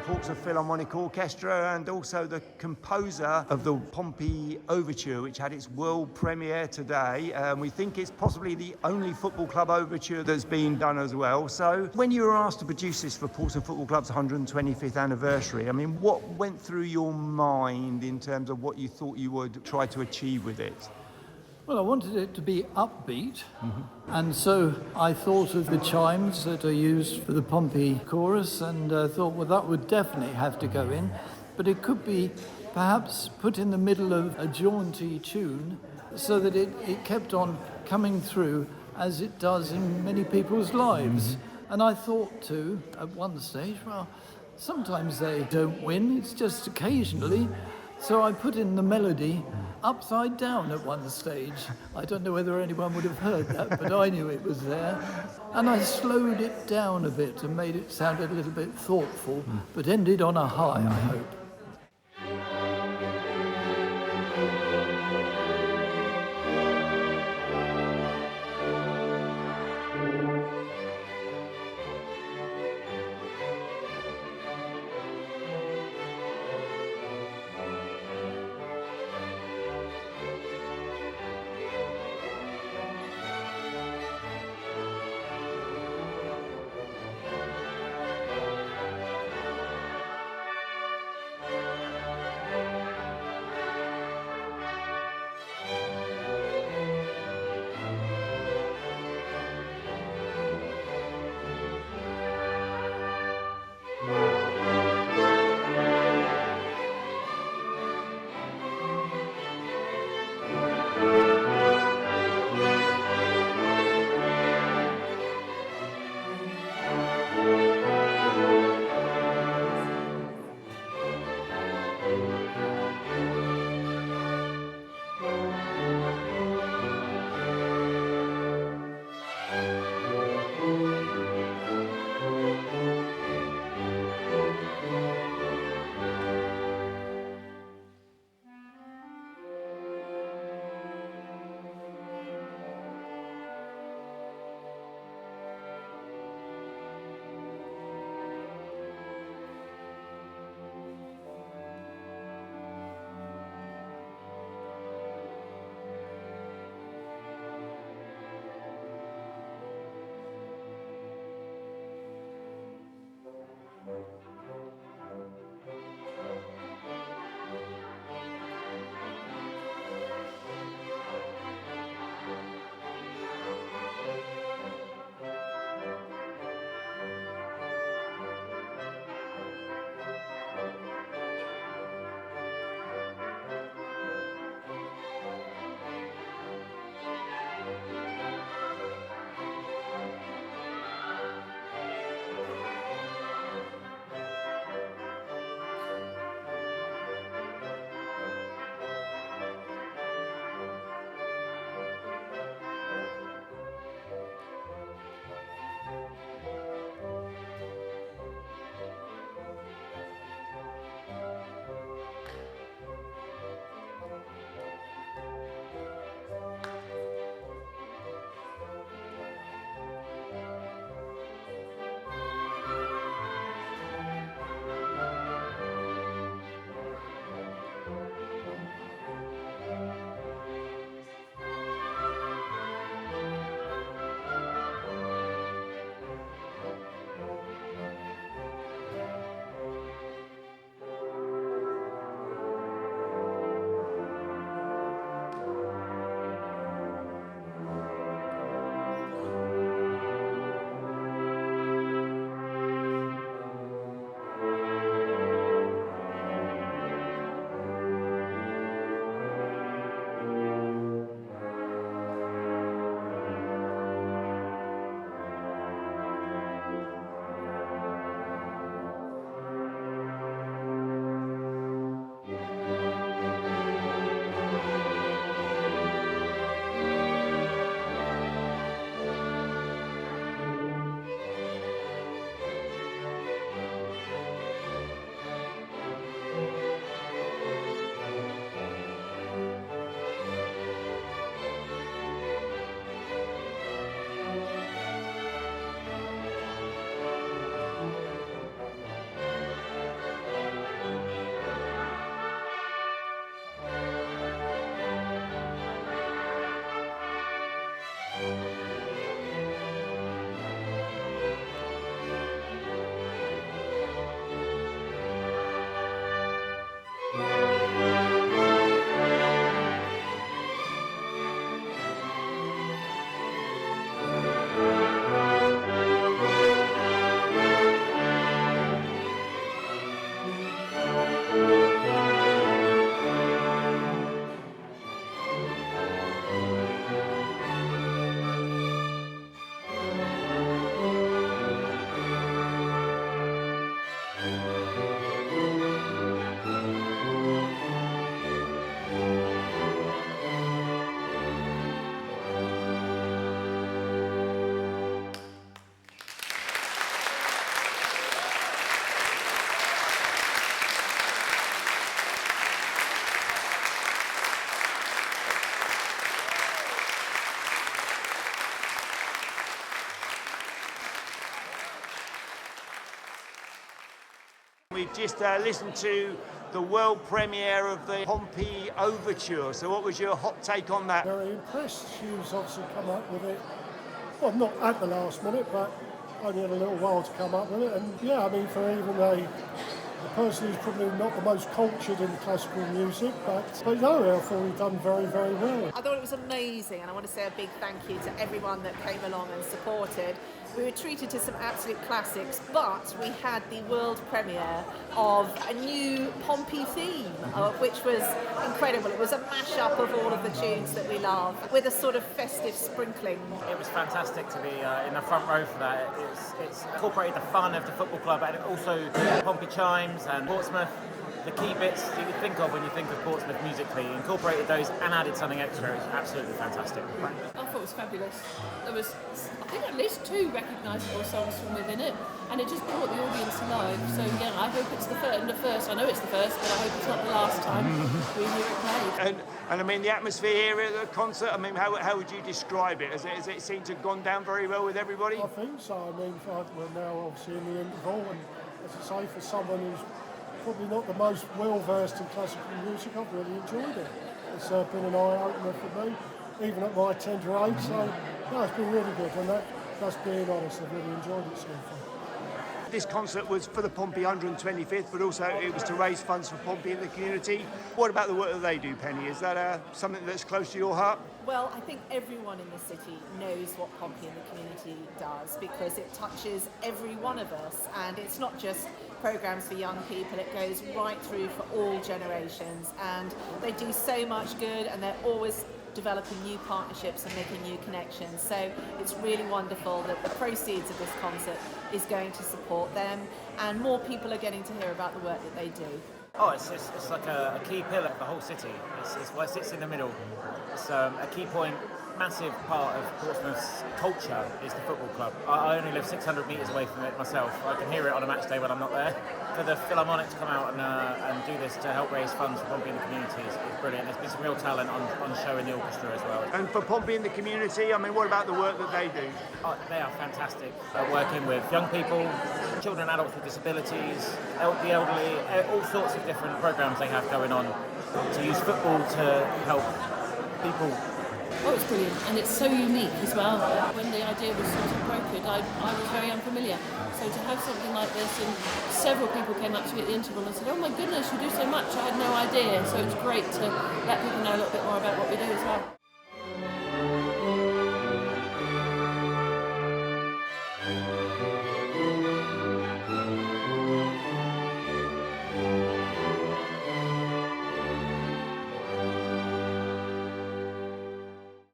Portsmouth Philharmonic Orchestra and also the composer of the Pompey Overture, which had its world premiere today. We think it's possibly the only football club overture that's been done as well. So when you were asked to produce this for Portsmouth Football Club's 125th anniversary, I mean, what went through your mind in terms of what you thought you would try to achieve with it? Well, I wanted it to be upbeat, and so I thought of the chimes that are used for the Pompey chorus, and thought, well, that would definitely have to go in, but it could be perhaps put in the middle of a jaunty tune so that it kept on coming through as it does in many people's lives. And I thought too, at one stage, well, sometimes they don't win, it's just occasionally. So I put in the melody upside down at one stage. I don't know whether anyone would have heard that, but I knew it was there. And I slowed it down a bit and made it sound a little bit thoughtful, but ended on a high, I hope. We've just listened to the world premiere of the Pompey Overture. So what was your hot take on that? Very impressed. Hugh's obviously come up with it, well, not at the last minute, but only had a little while to come up with it. And yeah, I mean, for even a person who's probably not the most cultured in classical music, but no, I thought he'd done very, very well. I thought it was amazing, and I want to say a big thank you to everyone that came along and supported. We were treated to some absolute classics, but we had the world premiere of a new Pompey theme, which was incredible. It was a mashup of all of the tunes that we love, with a sort of festive sprinkling. It was fantastic to be in the front row for that. It's incorporated the fun of the football club, and also Pompey chimes and Portsmouth. The key bits that you think of when you think of Portsmouth musically, incorporated those and added something extra. It was absolutely fantastic. I thought it was fabulous. There was, I think, at least 2 recognisable songs from within it, and it just brought the audience alive. So yeah, I hope it's the first. I know it's the first, but I hope it's not the last time we hear it played. And I mean, the atmosphere here at the concert, I mean, how would you describe it? Has it seemed to have gone down very well with everybody? I think so. I mean, we're now obviously in the interval, and as I say, for someone who's probably not the most well-versed in classical music, I've really enjoyed it. It's been an eye-opener for me, even at my tender age, so no, it's been really good, and that's being honest, I've really enjoyed it so far. This concert was for the Pompey 125th, but also it was to raise funds for Pompey in the community. What about the work that they do, Penny? Is that something that's close to your heart? Well, I think everyone in the city knows what Pompey in the community does, because it touches every one of us, and it's not just programmes for young people, it goes right through for all generations, and they do so much good, and they're always developing new partnerships and making new connections. So it's really wonderful that the proceeds of this concert is going to support them, and more people are getting to hear about the work that they do. Oh, it's like a key pillar of the whole city. It's what sits in the middle. It's a key point. Massive part of Portsmouth's culture is the football club. I only live 600 metres away from it myself. I can hear it on a match day when I'm not there. For the Philharmonic to come out and do this to help raise funds for Pompey in the community is brilliant. There's been some real talent on show in the orchestra as well. And for Pompey in the community, I mean, what about the work that they do? They are fantastic. Working with young people, children and adults with disabilities, the elderly, all sorts of different programmes they have going on to use football to help people. Oh, it's brilliant, and it's so unique as well. When the idea was sort of brokered, I was very unfamiliar. So to have something like this, and several people came up to me at the interval and said, "Oh my goodness, you do so much, I had no idea." So it's great to let people know a little bit more about what we do as well.